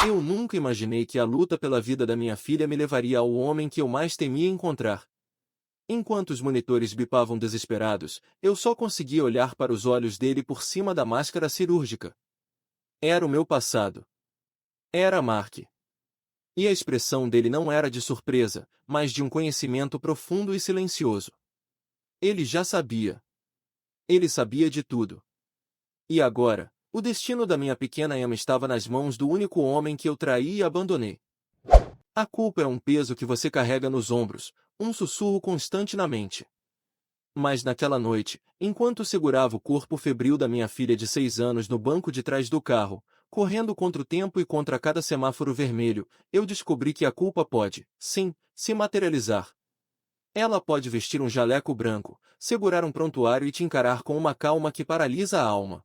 Eu nunca imaginei que a luta pela vida da minha filha me levaria ao homem que eu mais temia encontrar. Enquanto os monitores bipavam desesperados, eu só conseguia olhar para os olhos dele por cima da máscara cirúrgica. Era o meu passado. Era Mark. E a expressão dele não era de surpresa, mas de um conhecimento profundo e silencioso. Ele já sabia. Ele sabia de tudo. E agora, o destino da minha pequena Emma estava nas mãos do único homem que eu traí e abandonei. A culpa é um peso que você carrega nos ombros, um sussurro constante na mente. Mas naquela noite, enquanto segurava o corpo febril da minha filha de 6 anos no banco de trás do carro, correndo contra o tempo e contra cada semáforo vermelho, eu descobri que a culpa pode, sim, se materializar. Ela pode vestir um jaleco branco, segurar um prontuário e te encarar com uma calma que paralisa a alma.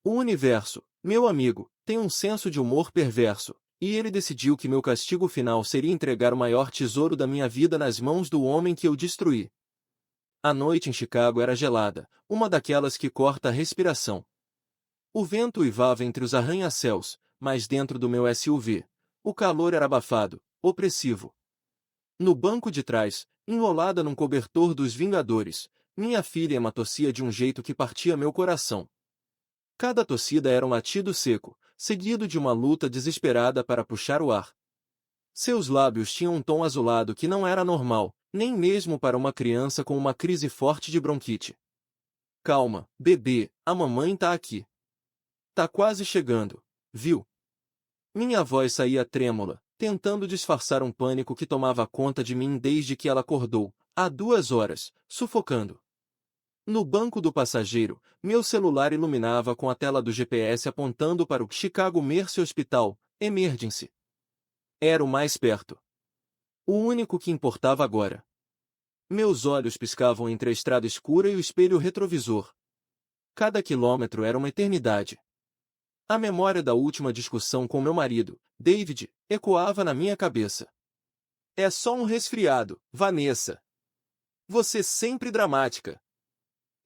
O universo, meu amigo, tem um senso de humor perverso, e ele decidiu que meu castigo final seria entregar o maior tesouro da minha vida nas mãos do homem que eu destruí. A noite em Chicago era gelada, uma daquelas que corta a respiração. O vento uivava entre os arranha-céus, mas dentro do meu SUV, o calor era abafado, opressivo. No banco de trás, enrolada num cobertor dos Vingadores, minha filha Emma tossia de um jeito que partia meu coração. Cada tossida era um latido seco, seguido de uma luta desesperada para puxar o ar. Seus lábios tinham um tom azulado que não era normal, nem mesmo para uma criança com uma crise forte de bronquite. Calma, bebê, a mamãe tá aqui. Tá quase chegando, viu? Minha voz saía trêmula, tentando disfarçar um pânico que tomava conta de mim desde que ela acordou, há 2 horas, sufocando. No banco do passageiro, meu celular iluminava com a tela do GPS apontando para o Chicago Mercy Hospital, Emergency. Era o mais perto. O único que importava agora. Meus olhos piscavam entre a estrada escura e o espelho retrovisor. Cada quilômetro era uma eternidade. A memória da última discussão com meu marido, David, ecoava na minha cabeça. É só um resfriado, Vanessa. Você sempre dramática.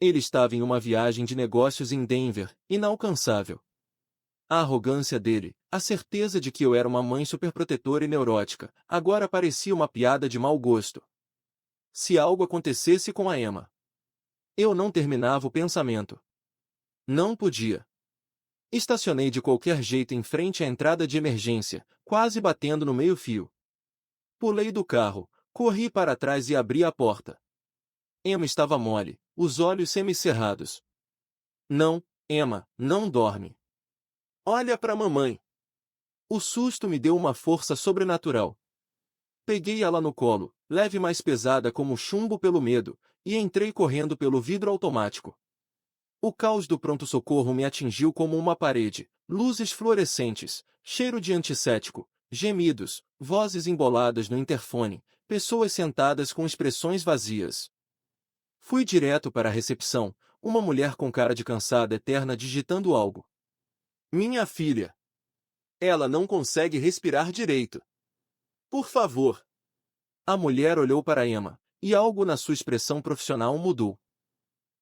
Ele estava em uma viagem de negócios em Denver, inalcançável. A arrogância dele, a certeza de que eu era uma mãe superprotetora e neurótica, agora parecia uma piada de mau gosto. Se algo acontecesse com a Emma, eu não terminava o pensamento. Não podia. Estacionei de qualquer jeito em frente à entrada de emergência, quase batendo no meio-fio. Pulei do carro, corri para trás e abri a porta. Emma estava mole, os olhos semicerrados. Não, Emma, não dorme. Olha para mamãe. O susto me deu uma força sobrenatural. Peguei ela no colo, leve mais pesada como chumbo pelo medo, e entrei correndo pelo vidro automático. O caos do pronto-socorro me atingiu como uma parede, luzes fluorescentes, cheiro de antisséptico, gemidos, vozes emboladas no interfone, pessoas sentadas com expressões vazias. Fui direto para a recepção, uma mulher com cara de cansada eterna digitando algo. Minha filha. Ela não consegue respirar direito. Por favor. A mulher olhou para Emma, e algo na sua expressão profissional mudou.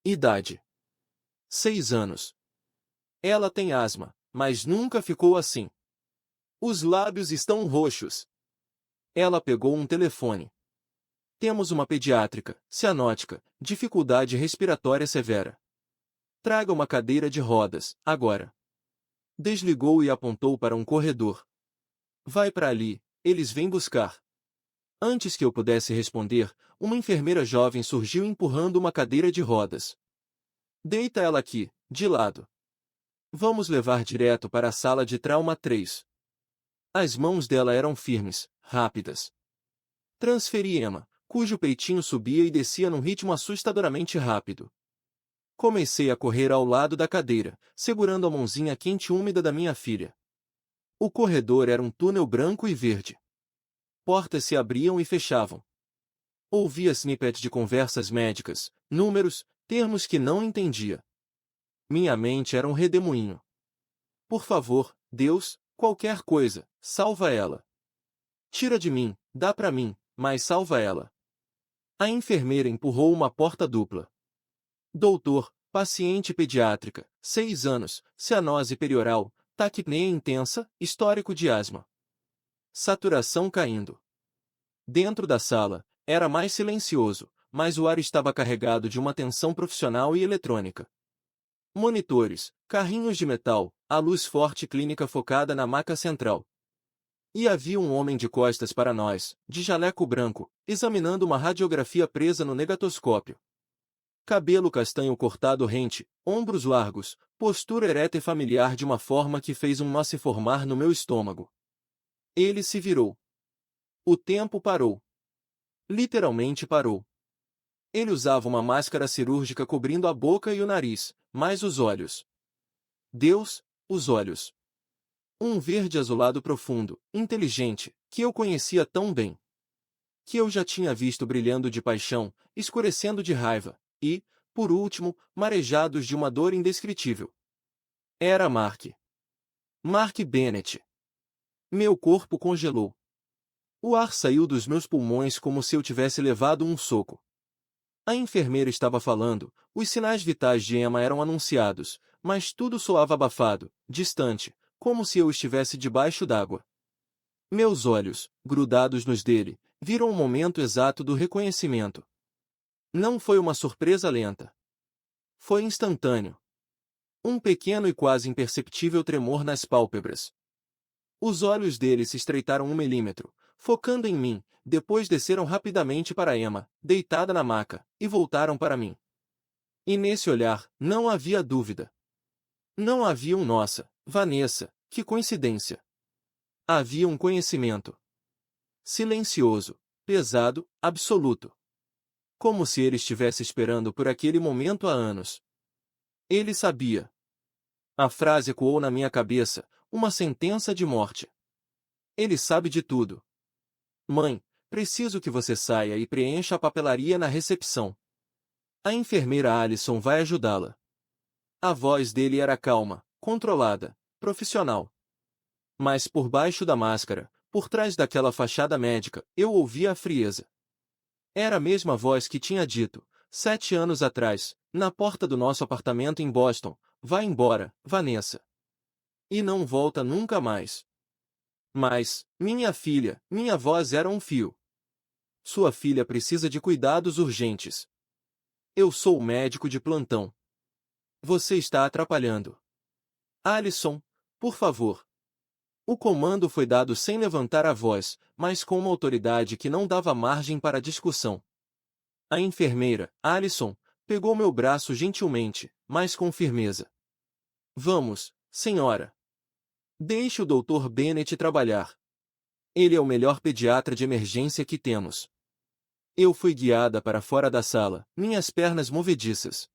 Idade. 6 anos. Ela tem asma, mas nunca ficou assim. Os lábios estão roxos. Ela pegou um telefone. Temos uma pediátrica, cianótica, dificuldade respiratória severa. Traga uma cadeira de rodas, agora. Desligou e apontou para um corredor. Vai para ali, eles vêm buscar. Antes que eu pudesse responder, uma enfermeira jovem surgiu empurrando uma cadeira de rodas. Deita ela aqui, de lado. Vamos levar direto para a sala de trauma 3. As mãos dela eram firmes, rápidas. Transferi Emma, cujo peitinho subia e descia num ritmo assustadoramente rápido. Comecei a correr ao lado da cadeira, segurando a mãozinha quente e úmida da minha filha. O corredor era um túnel branco e verde. Portas se abriam e fechavam. Ouvia snippets de conversas médicas, números, termos que não entendia. Minha mente era um redemoinho. Por favor, Deus, qualquer coisa, salva ela. Tira de mim, dá pra mim, mas salva ela. A enfermeira empurrou uma porta dupla. Doutor, paciente pediátrica, 6 anos, cianose perioral, taquipneia intensa, histórico de asma. Saturação caindo. Dentro da sala, era mais silencioso, mas o ar estava carregado de uma tensão profissional e eletrônica. Monitores, carrinhos de metal, a luz forte clínica focada na maca central. E havia um homem de costas para nós, de jaleco branco, examinando uma radiografia presa no negatoscópio. Cabelo castanho cortado rente, ombros largos, postura ereta e familiar de uma forma que fez um nó se formar no meu estômago. Ele se virou. O tempo parou. Literalmente parou. Ele usava uma máscara cirúrgica cobrindo a boca e o nariz, mas os olhos. Deus, os olhos. Um verde azulado profundo, inteligente, que eu conhecia tão bem. Que eu já tinha visto brilhando de paixão, escurecendo de raiva, e, por último, marejados de uma dor indescritível. Era Mark. Mark Bennett. Meu corpo congelou. O ar saiu dos meus pulmões como se eu tivesse levado um soco. A enfermeira estava falando, os sinais vitais de Emma eram anunciados, mas tudo soava abafado, distante, como se eu estivesse debaixo d'água. Meus olhos, grudados nos dele, viram o momento exato do reconhecimento. Não foi uma surpresa lenta. Foi instantâneo. Um pequeno e quase imperceptível tremor nas pálpebras. Os olhos dele se estreitaram 1 milímetro, focando em mim, depois desceram rapidamente para Emma, deitada na maca, e voltaram para mim. E nesse olhar, não havia dúvida. Não havia um nossa, Vanessa, que coincidência. Havia um conhecimento. Silencioso, pesado, absoluto. Como se ele estivesse esperando por aquele momento há anos. Ele sabia. A frase ecoou na minha cabeça, uma sentença de morte. Ele sabe de tudo. Mãe, preciso que você saia e preencha a papelaria na recepção. A enfermeira Alison vai ajudá-la. A voz dele era calma, controlada, profissional. Mas por baixo da máscara, por trás daquela fachada médica, eu ouvia a frieza. Era a mesma voz que tinha dito, 7 anos atrás, na porta do nosso apartamento em Boston: "Vá embora, Vanessa. E não volta nunca mais." Mas, minha filha, minha voz era um fio. Sua filha precisa de cuidados urgentes. Eu sou o médico de plantão. Você está atrapalhando. Alison, por favor. O comando foi dado sem levantar a voz, mas com uma autoridade que não dava margem para discussão. A enfermeira, Alison, pegou meu braço gentilmente, mas com firmeza. Vamos, senhora. Deixe o Dr. Bennett trabalhar. Ele é o melhor pediatra de emergência que temos. Eu fui guiada para fora da sala, minhas pernas movediças.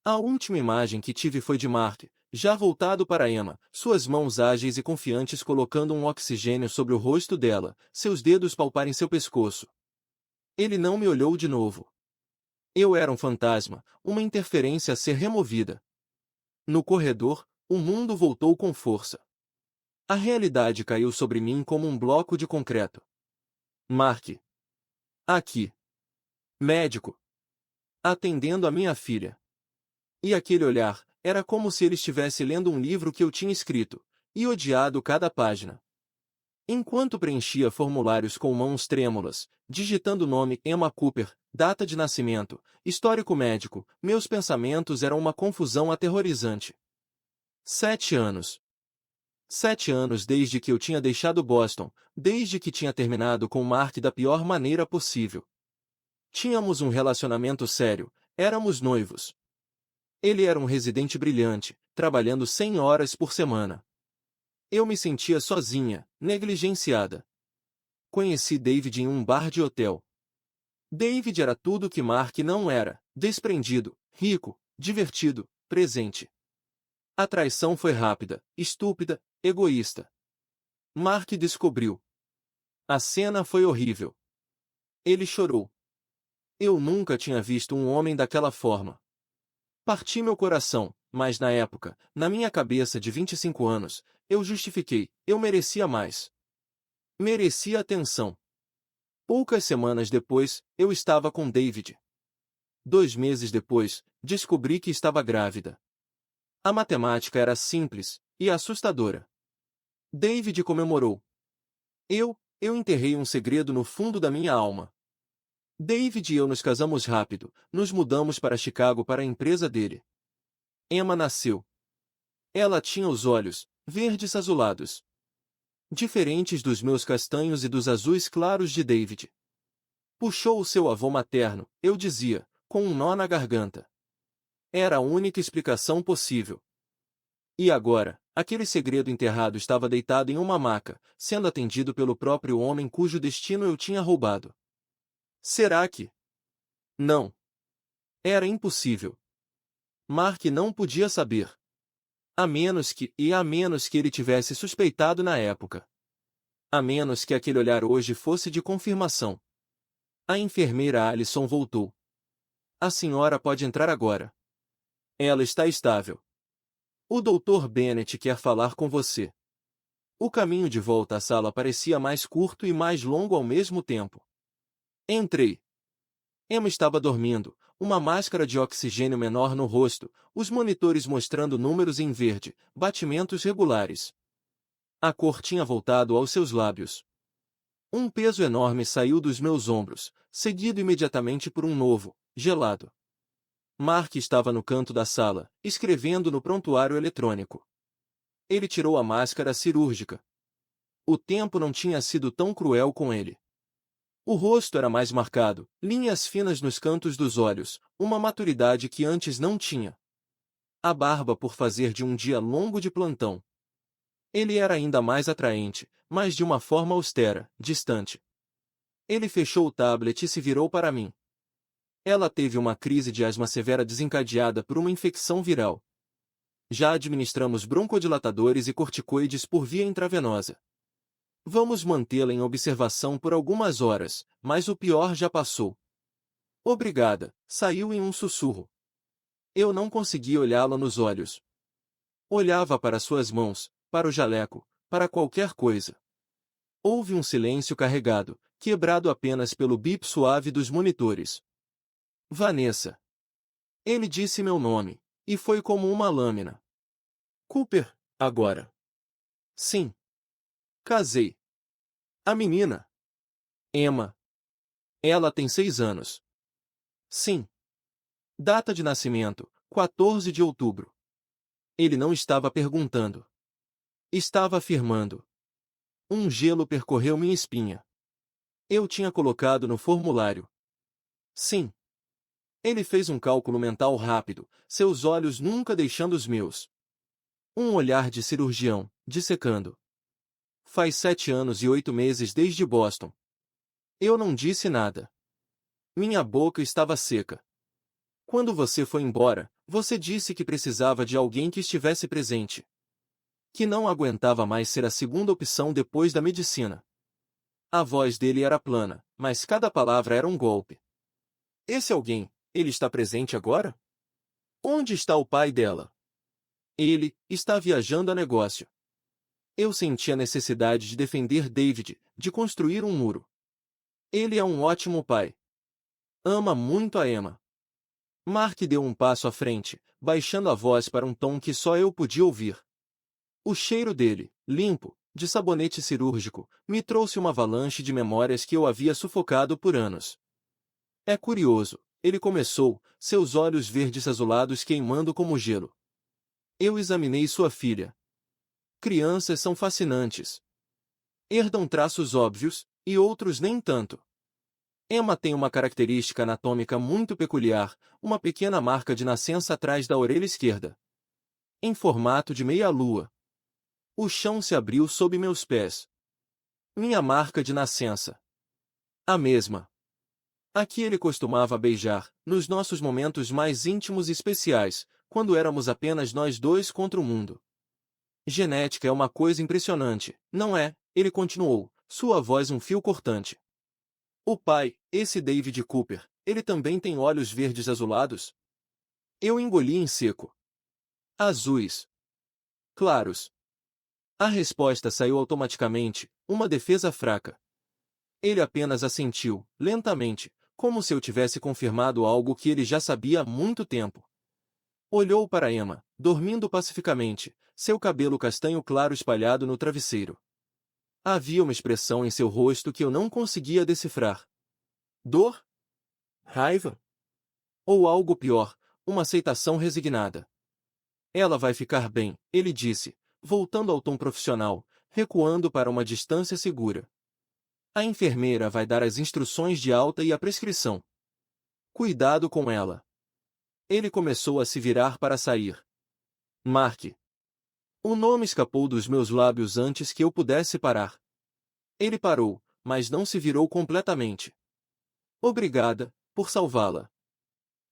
A última imagem que tive foi de Mark, já voltado para Emma, suas mãos ágeis e confiantes colocando um oxigênio sobre o rosto dela, seus dedos palparem seu pescoço. Ele não me olhou de novo. Eu era um fantasma, uma interferência a ser removida. No corredor, o mundo voltou com força. A realidade caiu sobre mim como um bloco de concreto. Mark. Aqui. Médico. Atendendo a minha filha. E aquele olhar, era como se ele estivesse lendo um livro que eu tinha escrito, e odiado cada página. Enquanto preenchia formulários com mãos trêmulas, digitando o nome Emma Cooper, data de nascimento, histórico médico, meus pensamentos eram uma confusão aterrorizante. 7 anos. 7 anos desde que eu tinha deixado Boston, desde que tinha terminado com Mark da pior maneira possível. Tínhamos um relacionamento sério, éramos noivos. Ele era um residente brilhante, trabalhando 100 horas por semana. Eu me sentia sozinha, negligenciada. Conheci David em um bar de hotel. David era tudo o que Mark não era: desprendido, rico, divertido, presente. A traição foi rápida, estúpida, egoísta. Mark descobriu. A cena foi horrível. Ele chorou. Eu nunca tinha visto um homem daquela forma. Parti meu coração, mas na época, na minha cabeça de 25 anos, eu justifiquei: eu merecia mais. Merecia atenção. Poucas semanas depois, eu estava com David. 2 meses depois, descobri que estava grávida. A matemática era simples, e assustadora. David comemorou. Eu enterrei um segredo no fundo da minha alma. David e eu nos casamos rápido, nos mudamos para Chicago para a empresa dele. Emma nasceu. Ela tinha os olhos verdes azulados, diferentes dos meus castanhos e dos azuis claros de David. Puxou o seu avô materno, eu dizia, com um nó na garganta. Era a única explicação possível. E agora, aquele segredo enterrado estava deitado em uma maca, sendo atendido pelo próprio homem cujo destino eu tinha roubado. Será que? Não. Era impossível. Mark não podia saber. A menos que ele tivesse suspeitado na época. A menos que aquele olhar hoje fosse de confirmação. A enfermeira Alison voltou. A senhora pode entrar agora. Ela está estável. O Dr. Bennet quer falar com você. O caminho de volta à sala parecia mais curto e mais longo ao mesmo tempo. Entrei. Emma estava dormindo, uma máscara de oxigênio menor no rosto, os monitores mostrando números em verde, batimentos regulares. A cor tinha voltado aos seus lábios. Um peso enorme saiu dos meus ombros, seguido imediatamente por um novo, gelado. Mark estava no canto da sala, escrevendo no prontuário eletrônico. Ele tirou a máscara cirúrgica. O tempo não tinha sido tão cruel com ele. O rosto era mais marcado, linhas finas nos cantos dos olhos, uma maturidade que antes não tinha. A barba por fazer de um dia longo de plantão. Ele era ainda mais atraente, mas de uma forma austera, distante. Ele fechou o tablet e se virou para mim. Ela teve uma crise de asma severa desencadeada por uma infecção viral. Já administramos broncodilatadores e corticoides por via intravenosa. Vamos mantê-la em observação por algumas horas, mas o pior já passou. Obrigada, saiu em um sussurro. Eu não conseguia olhá-la nos olhos. Olhava para suas mãos, para o jaleco, para qualquer coisa. Houve um silêncio carregado, quebrado apenas pelo bip suave dos monitores. Vanessa. Ele disse meu nome, e foi como uma lâmina. Cooper, agora. Sim. Casei. A menina. Emma. Ela tem 6 anos. Sim. Data de nascimento, 14 de outubro. Ele não estava perguntando. Estava afirmando. Um gelo percorreu minha espinha. Eu tinha colocado no formulário. Sim. Ele fez um cálculo mental rápido, seus olhos nunca deixando os meus. Um olhar de cirurgião, dissecando. Faz 7 anos e 8 meses desde Boston. Eu não disse nada. Minha boca estava seca. Quando você foi embora, você disse que precisava de alguém que estivesse presente. Que não aguentava mais ser a segunda opção depois da medicina. A voz dele era plana, mas cada palavra era um golpe. Esse alguém, ele está presente agora? Onde está o pai dela? Ele está viajando a negócio. Eu senti a necessidade de defender David, de construir um muro. Ele é um ótimo pai. Ama muito a Emma. Mark deu um passo à frente, baixando a voz para um tom que só eu podia ouvir. O cheiro dele, limpo, de sabonete cirúrgico, me trouxe uma avalanche de memórias que eu havia sufocado por anos. É curioso, ele começou, seus olhos verdes azulados queimando como gelo. Eu examinei sua filha. Crianças são fascinantes. Herdam traços óbvios, e outros nem tanto. Emma tem uma característica anatômica muito peculiar, uma pequena marca de nascença atrás da orelha esquerda. Em formato de meia-lua. O chão se abriu sob meus pés. Minha marca de nascença. A mesma. Aqui ele costumava beijar, nos nossos momentos mais íntimos e especiais, quando éramos apenas nós dois contra o mundo. Genética é uma coisa impressionante, não é? Ele continuou, sua voz um fio cortante. O pai, esse David Cooper, ele também tem olhos verdes azulados? Eu engoli em seco. Azuis. Claros. A resposta saiu automaticamente, uma defesa fraca. Ele apenas assentiu, lentamente, como se eu tivesse confirmado algo que ele já sabia há muito tempo. Olhou para Emma, dormindo pacificamente, seu cabelo castanho claro espalhado no travesseiro. Havia uma expressão em seu rosto que eu não conseguia decifrar. Dor? Raiva? Ou algo pior, uma aceitação resignada. Ela vai ficar bem, ele disse, voltando ao tom profissional, recuando para uma distância segura. A enfermeira vai dar as instruções de alta e a prescrição. Cuidado com ela. Ele começou a se virar para sair. Mark. O nome escapou dos meus lábios antes que eu pudesse parar. Ele parou, mas não se virou completamente. Obrigada, por salvá-la.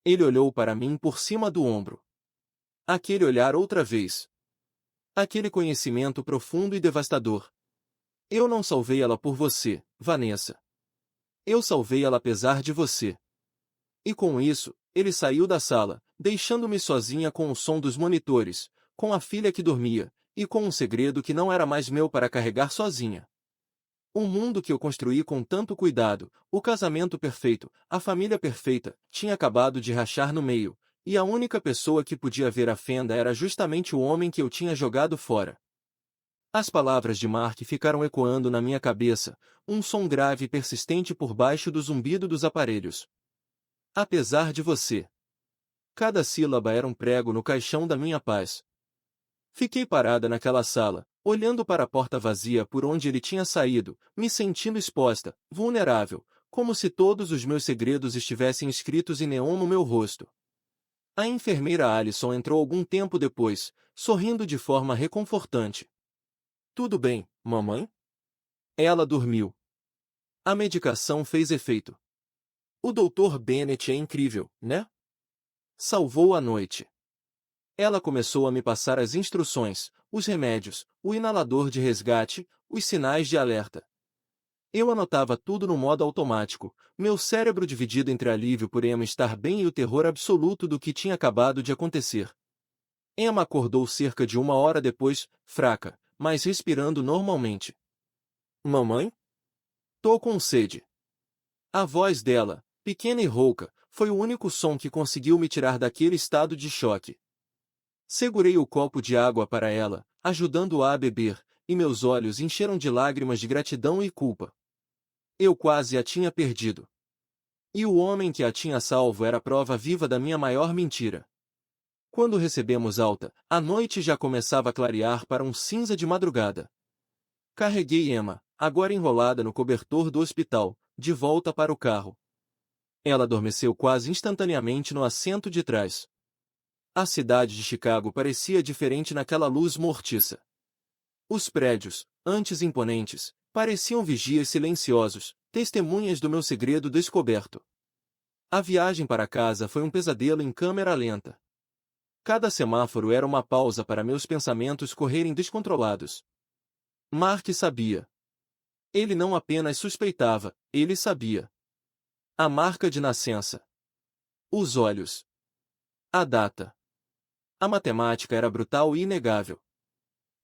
Ele olhou para mim por cima do ombro. Aquele olhar outra vez. Aquele conhecimento profundo e devastador. Eu não salvei ela por você, Vanessa. Eu salvei ela apesar de você. E com isso, ele saiu da sala, deixando-me sozinha com o som dos monitores, com a filha que dormia, e com um segredo que não era mais meu para carregar sozinha. O mundo que eu construí com tanto cuidado, o casamento perfeito, a família perfeita, tinha acabado de rachar no meio, e a única pessoa que podia ver a fenda era justamente o homem que eu tinha jogado fora. As palavras de Mark ficaram ecoando na minha cabeça, um som grave e persistente por baixo do zumbido dos aparelhos. Apesar de você. Cada sílaba era um prego no caixão da minha paz. Fiquei parada naquela sala, olhando para a porta vazia por onde ele tinha saído, me sentindo exposta, vulnerável, como se todos os meus segredos estivessem escritos em neon no meu rosto. A enfermeira Alison entrou algum tempo depois, sorrindo de forma reconfortante. Tudo bem, mamãe? Ela dormiu. A medicação fez efeito. O Dr. Bennett é incrível, né? Salvou a noite. Ela começou a me passar as instruções, os remédios, o inalador de resgate, os sinais de alerta. Eu anotava tudo no modo automático, meu cérebro dividido entre alívio por Emma estar bem e o terror absoluto do que tinha acabado de acontecer. Emma acordou cerca de 1 hora depois, fraca, mas respirando normalmente. Mamãe? Tô com sede. A voz dela, pequena e rouca, foi o único som que conseguiu me tirar daquele estado de choque. Segurei o copo de água para ela, ajudando-a a beber, e meus olhos encheram de lágrimas de gratidão e culpa. Eu quase a tinha perdido. E o homem que a tinha salvo era a prova viva da minha maior mentira. Quando recebemos alta, a noite já começava a clarear para um cinza de madrugada. Carreguei Emma, agora enrolada no cobertor do hospital, de volta para o carro. Ela adormeceu quase instantaneamente no assento de trás. A cidade de Chicago parecia diferente naquela luz mortiça. Os prédios, antes imponentes, pareciam vigias silenciosos, testemunhas do meu segredo descoberto. A viagem para casa foi um pesadelo em câmera lenta. Cada semáforo era uma pausa para meus pensamentos correrem descontrolados. Mark sabia. Ele não apenas suspeitava, ele sabia. A marca de nascença. Os olhos. A data. A matemática era brutal e inegável.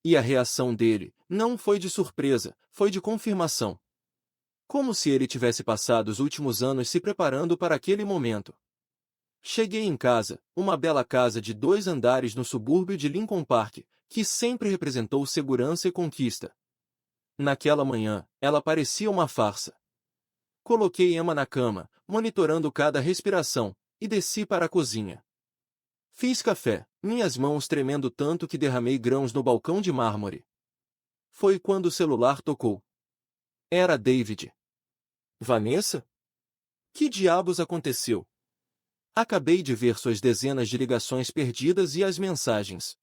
E a reação dele não foi de surpresa, foi de confirmação. Como se ele tivesse passado os últimos anos se preparando para aquele momento. Cheguei em casa, uma bela casa de 2 andares no subúrbio de Lincoln Park, que sempre representou segurança e conquista. Naquela manhã, ela parecia uma farsa. Coloquei Emma na cama, monitorando cada respiração, e desci para a cozinha. Fiz café, minhas mãos tremendo tanto que derramei grãos no balcão de mármore. Foi quando o celular tocou. Era David. Vanessa? Que diabos aconteceu? Acabei de ver suas dezenas de ligações perdidas e as mensagens.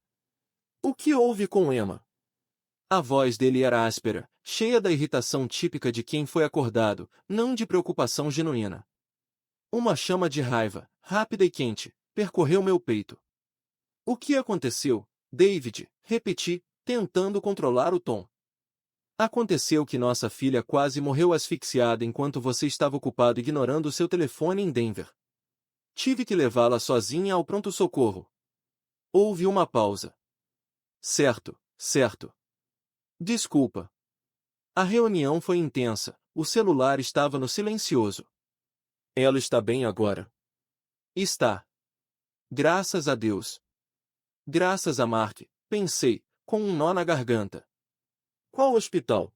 O que houve com Emma? A voz dele era áspera, cheia da irritação típica de quem foi acordado, não de preocupação genuína. Uma chama de raiva, rápida e quente, percorreu meu peito. O que aconteceu, David? Repeti, tentando controlar o tom. Aconteceu que nossa filha quase morreu asfixiada enquanto você estava ocupado ignorando seu telefone em Denver. Tive que levá-la sozinha ao pronto-socorro. Houve uma pausa. Certo, certo. Desculpa. A reunião foi intensa, o celular estava no silencioso. Ela está bem agora? Está. Graças a Deus. Graças a Mark, pensei, com um nó na garganta. Qual hospital?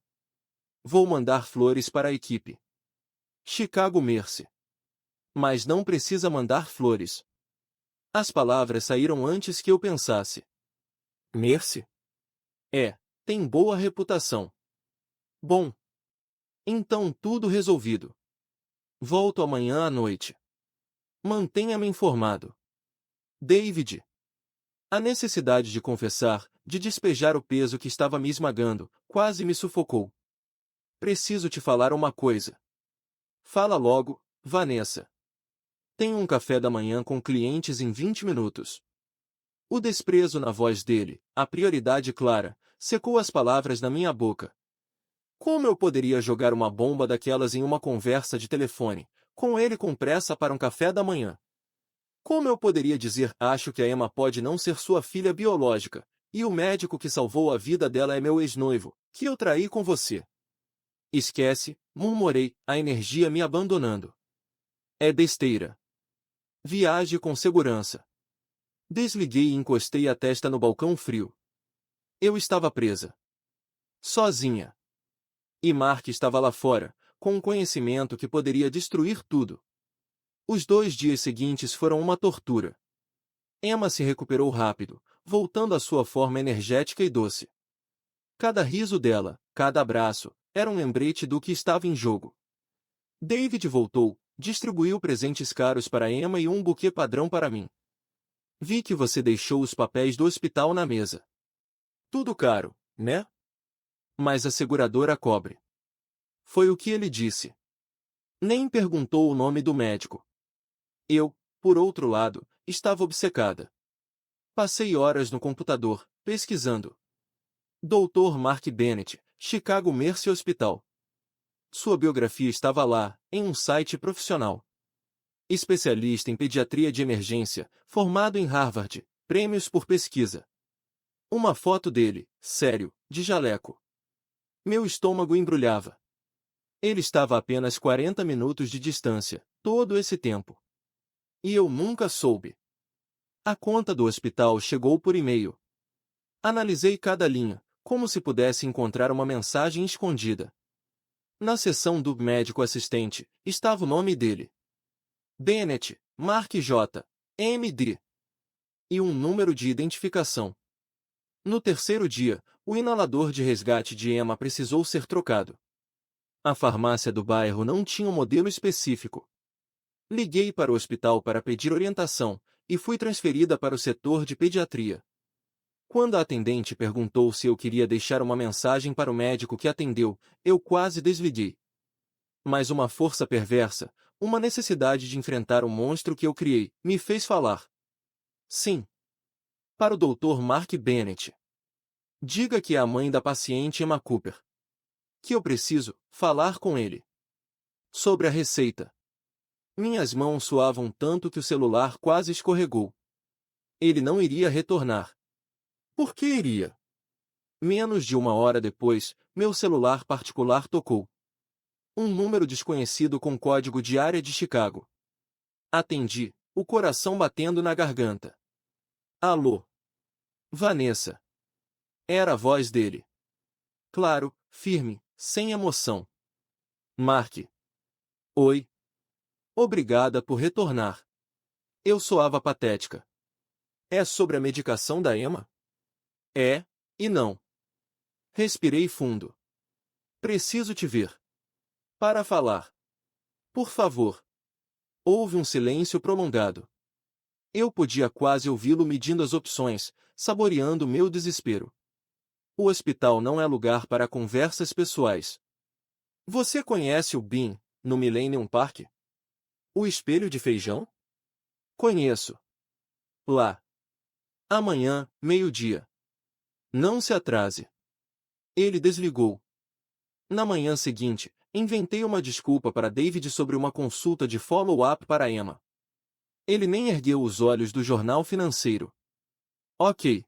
Vou mandar flores para a equipe. Chicago Mercy. Mas não precisa mandar flores. As palavras saíram antes que eu pensasse. Mercy? É, tem boa reputação. Bom. Então tudo resolvido. Volto amanhã à noite. Mantenha-me informado. David. A necessidade de confessar, de despejar o peso que estava me esmagando, quase me sufocou. Preciso te falar uma coisa. Fala logo, Vanessa. Tenho um café da manhã com clientes em 20 minutos. O desprezo na voz dele, a prioridade clara, secou as palavras na minha boca. Como eu poderia jogar uma bomba daquelas em uma conversa de telefone, com ele com pressa para um café da manhã? Como eu poderia dizer, acho que a Emma pode não ser sua filha biológica, e o médico que salvou a vida dela é meu ex-noivo, que eu traí com você? Esquece, murmurei, a energia me abandonando. É besteira. Viaje com segurança. Desliguei e encostei a testa no balcão frio. Eu estava presa. Sozinha. E Mark estava lá fora, com um conhecimento que poderia destruir tudo. Os 2 dias seguintes foram uma tortura. Emma se recuperou rápido, voltando à sua forma energética e doce. Cada riso dela, cada abraço, era um lembrete do que estava em jogo. David voltou, distribuiu presentes caros para Emma e um buquê padrão para mim. Vi que você deixou os papéis do hospital na mesa. Tudo caro, né? Mas a seguradora cobre. Foi o que ele disse. Nem perguntou o nome do médico. Eu, por outro lado, estava obcecada. Passei horas no computador, pesquisando. Dr. Mark Bennett, Chicago Mercy Hospital. Sua biografia estava lá, em um site profissional. Especialista em pediatria de emergência, formado em Harvard, prêmios por pesquisa. Uma foto dele, sério, de jaleco. Meu estômago embrulhava. Ele estava a apenas 40 minutos de distância, todo esse tempo. E eu nunca soube. A conta do hospital chegou por e-mail. Analisei cada linha, como se pudesse encontrar uma mensagem escondida. Na seção do médico assistente, estava o nome dele. Bennett, Mark J. M.D. E um número de identificação. No terceiro dia, o inalador de resgate de Emma precisou ser trocado. A farmácia do bairro não tinha um modelo específico. Liguei para o hospital para pedir orientação, e fui transferida para o setor de pediatria. Quando a atendente perguntou se eu queria deixar uma mensagem para o médico que atendeu, eu quase desliguei. Mas uma força perversa, uma necessidade de enfrentar o monstro que eu criei, me fez falar. Sim. Para o Dr. Mark Bennett. Diga que é a mãe da paciente Emma Cooper. Que eu preciso falar com ele. Sobre a receita. Minhas mãos suavam tanto que o celular quase escorregou. Ele não iria retornar. Por que iria? Menos de 1 hora depois, meu celular particular tocou. Um número desconhecido com código de área de Chicago. Atendi, o coração batendo na garganta. Alô? Vanessa. Era a voz dele. Claro, firme, sem emoção. Mark. Oi. Obrigada por retornar. Eu soava patética. É sobre a medicação da Emma? É, e não. Respirei fundo. Preciso te ver. Para falar. Por favor. Houve um silêncio prolongado. Eu podia quase ouvi-lo medindo as opções, saboreando meu desespero. O hospital não é lugar para conversas pessoais. Você conhece o Bean, no Millennium Park? O espelho de feijão? Conheço. Lá. Amanhã, meio-dia. Não se atrase. Ele desligou. Na manhã seguinte, inventei uma desculpa para David sobre uma consulta de follow-up para Emma. Ele nem ergueu os olhos do jornal financeiro. Ok.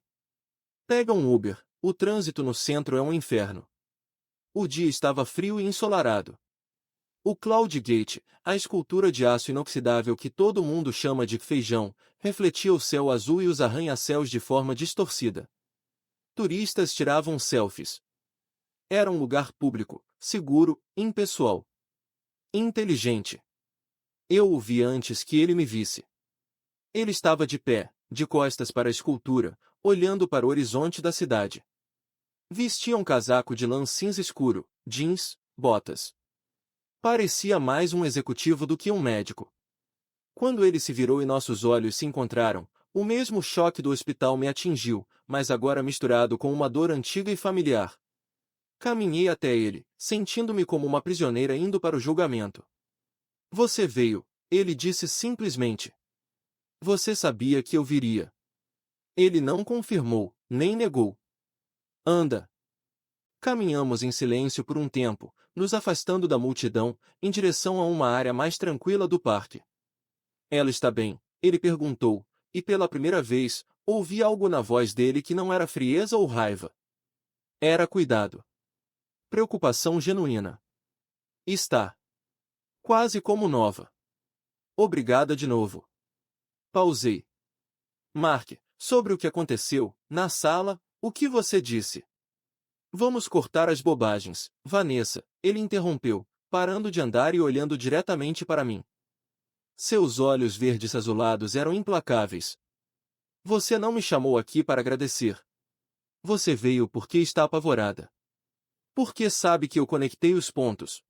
Pega um Uber, o trânsito no centro é um inferno. O dia estava frio e ensolarado. O Cloud Gate, a escultura de aço inoxidável que todo mundo chama de feijão, refletia o céu azul e os arranha-céus de forma distorcida. Turistas tiravam selfies. Era um lugar público, seguro, impessoal. Inteligente. Eu o vi antes que ele me visse. Ele estava de pé, de costas para a escultura, olhando para o horizonte da cidade. Vestia um casaco de lã cinza escuro, jeans, botas. Parecia mais um executivo do que um médico. Quando ele se virou e nossos olhos se encontraram, o mesmo choque do hospital me atingiu, mas agora misturado com uma dor antiga e familiar. Caminhei até ele, sentindo-me como uma prisioneira indo para o julgamento. Você veio, ele disse simplesmente. Você sabia que eu viria. Ele não confirmou, nem negou. Anda. Caminhamos em silêncio por um tempo, nos afastando da multidão, em direção a uma área mais tranquila do parque. Ela está bem? Ele perguntou, e pela primeira vez, ouvi algo na voz dele que não era frieza ou raiva. Era cuidado. Preocupação genuína. Está. Quase como nova. Obrigada de novo. Pausei. Mark, sobre o que aconteceu, na sala, o que você disse? Vamos cortar as bobagens, Vanessa, ele interrompeu, parando de andar e olhando diretamente para mim. Seus olhos verdes azulados eram implacáveis. Você não me chamou aqui para agradecer. Você veio porque está apavorada. Porque sabe que eu conectei os pontos.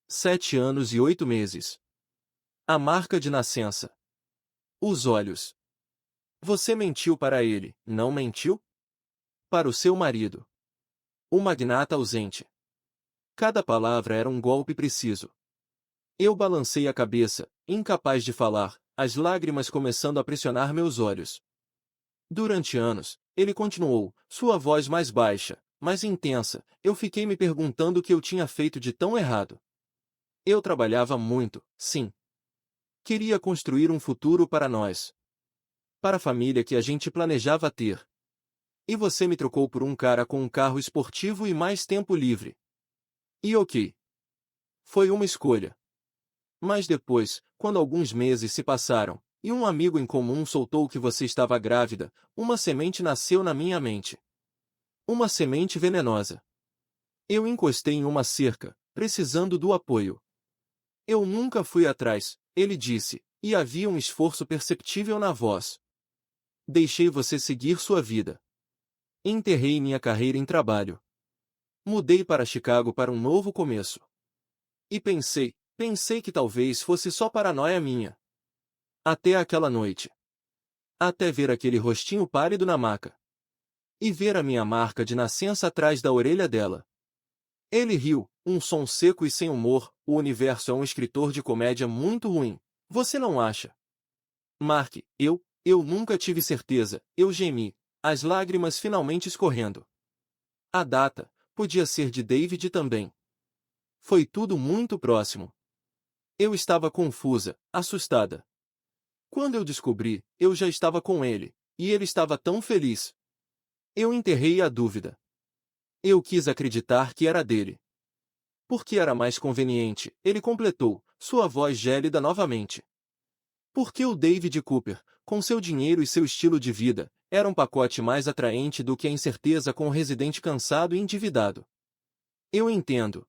7 anos e 8 meses. A marca de nascença. Os olhos. Você mentiu para ele, não mentiu? Para o seu marido. O magnata ausente. Cada palavra era um golpe preciso. Eu balancei a cabeça, incapaz de falar, as lágrimas começando a pressionar meus olhos. Durante anos, ele continuou, sua voz mais baixa, mais intensa, eu fiquei me perguntando o que eu tinha feito de tão errado. Eu trabalhava muito, sim. Queria construir um futuro para nós. Para a família que a gente planejava ter. E você me trocou por um cara com um carro esportivo e mais tempo livre. E ok. Foi uma escolha. Mas depois, quando alguns meses se passaram, e um amigo em comum soltou que você estava grávida, uma semente nasceu na minha mente. Uma semente venenosa. Eu encostei em uma cerca, precisando do apoio. Eu nunca fui atrás, ele disse, e havia um esforço perceptível na voz. Deixei você seguir sua vida. Enterrei minha carreira em trabalho. Mudei para Chicago para um novo começo. E pensei que talvez fosse só paranoia minha. Até aquela noite. Até ver aquele rostinho pálido na maca. E ver a minha marca de nascença atrás da orelha dela. Ele riu, um som seco e sem humor, o universo é um escritor de comédia muito ruim, você não acha? Mark, eu nunca tive certeza, eu gemi, as lágrimas finalmente escorrendo. A data, podia ser de David também. Foi tudo muito próximo. Eu estava confusa, assustada. Quando eu descobri, eu já estava com ele, e ele estava tão feliz. Eu enterrei a dúvida. Eu quis acreditar que era dele. Porque era mais conveniente, ele completou, sua voz gélida novamente. Porque o David Cooper, com seu dinheiro e seu estilo de vida, era um pacote mais atraente do que a incerteza com o residente cansado e endividado. Eu entendo.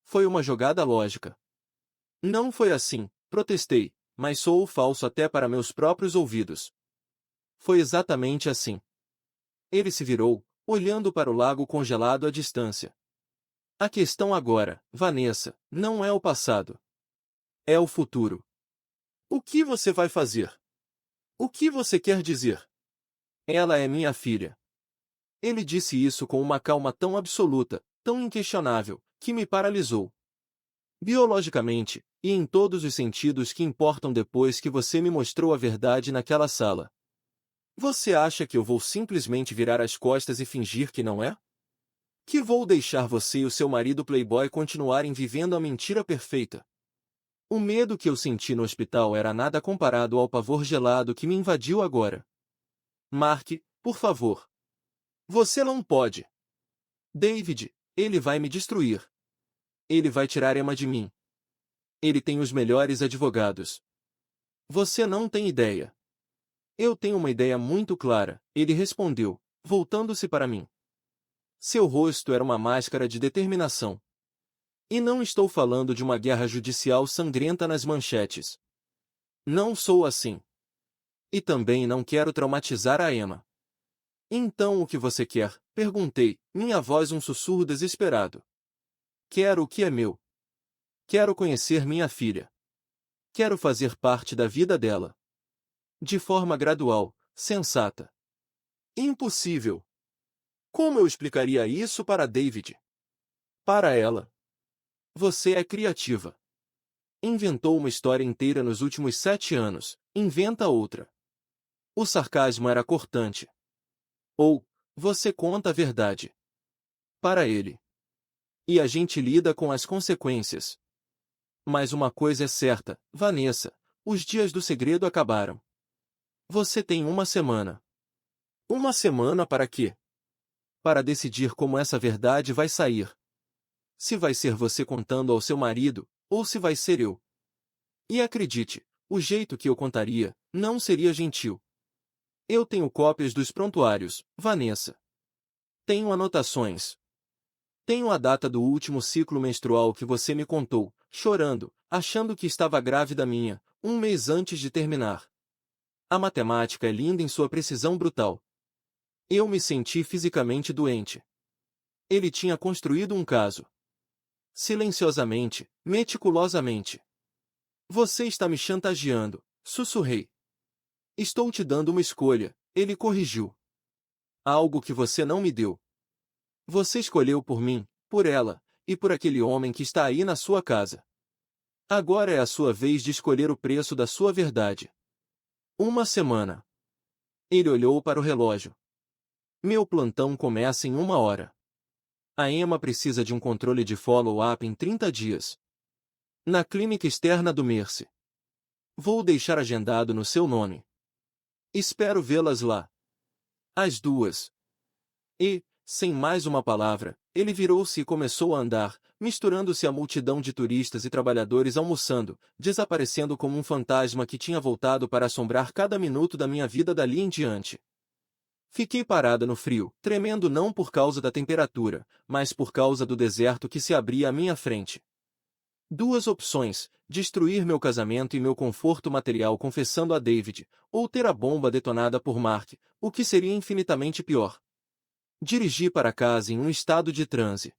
Foi uma jogada lógica. Não foi assim, protestei, mas sou falso até para meus próprios ouvidos. Foi exatamente assim. Ele se virou, olhando para o lago congelado à distância. A questão agora, Vanessa, não é o passado. É o futuro. O que você vai fazer? O que você quer dizer? Ela é minha filha. Ele disse isso com uma calma tão absoluta, tão inquestionável, que me paralisou. Biologicamente, e em todos os sentidos que importam depois que você me mostrou a verdade naquela sala. Você acha que eu vou simplesmente virar as costas e fingir que não é? Que vou deixar você e o seu marido playboy continuarem vivendo a mentira perfeita? O medo que eu senti no hospital era nada comparado ao pavor gelado que me invadiu agora. Mark, por favor. Você não pode. David, ele vai me destruir. Ele vai tirar Emma de mim. Ele tem os melhores advogados. Você não tem ideia. Eu tenho uma ideia muito clara, ele respondeu, voltando-se para mim. Seu rosto era uma máscara de determinação. E não estou falando de uma guerra judicial sangrenta nas manchetes. Não sou assim. E também não quero traumatizar a Emma. Então o que você quer? Perguntei, minha voz um sussurro desesperado. Quero o que é meu. Quero conhecer minha filha. Quero fazer parte da vida dela. De forma gradual, sensata. Impossível. Como eu explicaria isso para David? Para ela. Você é criativa. Inventou uma história inteira nos últimos 7 anos, inventa outra. O sarcasmo era cortante. Ou, você conta a verdade. Para ele. E a gente lida com as consequências. Mas uma coisa é certa, Vanessa, os dias do segredo acabaram. Você tem uma semana. Uma semana para quê? Para decidir como essa verdade vai sair. Se vai ser você contando ao seu marido, ou se vai ser eu. E acredite, o jeito que eu contaria, não seria gentil. Eu tenho cópias dos prontuários, Vanessa. Tenho anotações. Tenho a data do último ciclo menstrual que você me contou, chorando, achando que estava grávida minha, um mês antes de terminar. A matemática é linda em sua precisão brutal. Eu me senti fisicamente doente. Ele tinha construído um caso. Silenciosamente, meticulosamente. Você está me chantageando, sussurrei. Estou te dando uma escolha, ele corrigiu. Algo que você não me deu. Você escolheu por mim, por ela, e por aquele homem que está aí na sua casa. Agora é a sua vez de escolher o preço da sua verdade. Uma semana. Ele olhou para o relógio. Meu plantão começa em 1 hora. A Emma precisa de um controle de follow-up em 30 dias. Na clínica externa do Mercy. Vou deixar agendado no seu nome. Espero vê-las lá. As duas. E, sem mais uma palavra, ele virou-se e começou a andar, misturando-se à multidão de turistas e trabalhadores almoçando, desaparecendo como um fantasma que tinha voltado para assombrar cada minuto da minha vida dali em diante. Fiquei parada no frio, tremendo não por causa da temperatura, mas por causa do deserto que se abria à minha frente. Duas opções, destruir meu casamento e meu conforto material confessando a David, ou ter a bomba detonada por Mark, o que seria infinitamente pior. Dirigi para casa em um estado de transe.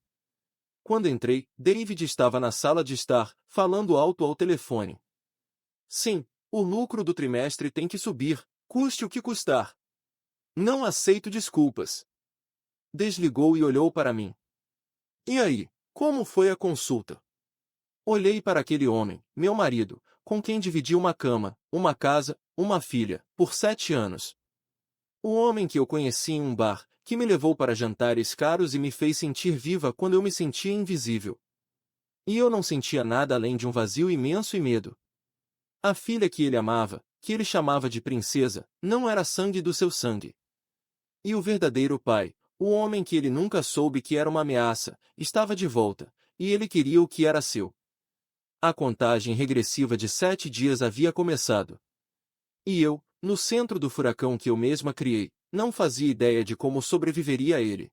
Quando entrei, David estava na sala de estar, falando alto ao telefone. Sim, o lucro do trimestre tem que subir, custe o que custar. Não aceito desculpas. Desligou e olhou para mim. E aí, como foi a consulta? Olhei para aquele homem, meu marido, com quem dividi uma cama, uma casa, uma filha, por 7 anos. O homem que eu conheci em um bar, que me levou para jantares caros e me fez sentir viva quando eu me sentia invisível. E eu não sentia nada além de um vazio imenso e medo. A filha que ele amava, que ele chamava de princesa, não era sangue do seu sangue. E o verdadeiro pai, o homem que ele nunca soube que era uma ameaça, estava de volta, e ele queria o que era seu. A contagem regressiva de 7 dias havia começado. E eu, no centro do furacão que eu mesma criei, não fazia ideia de como sobreviveria a ele.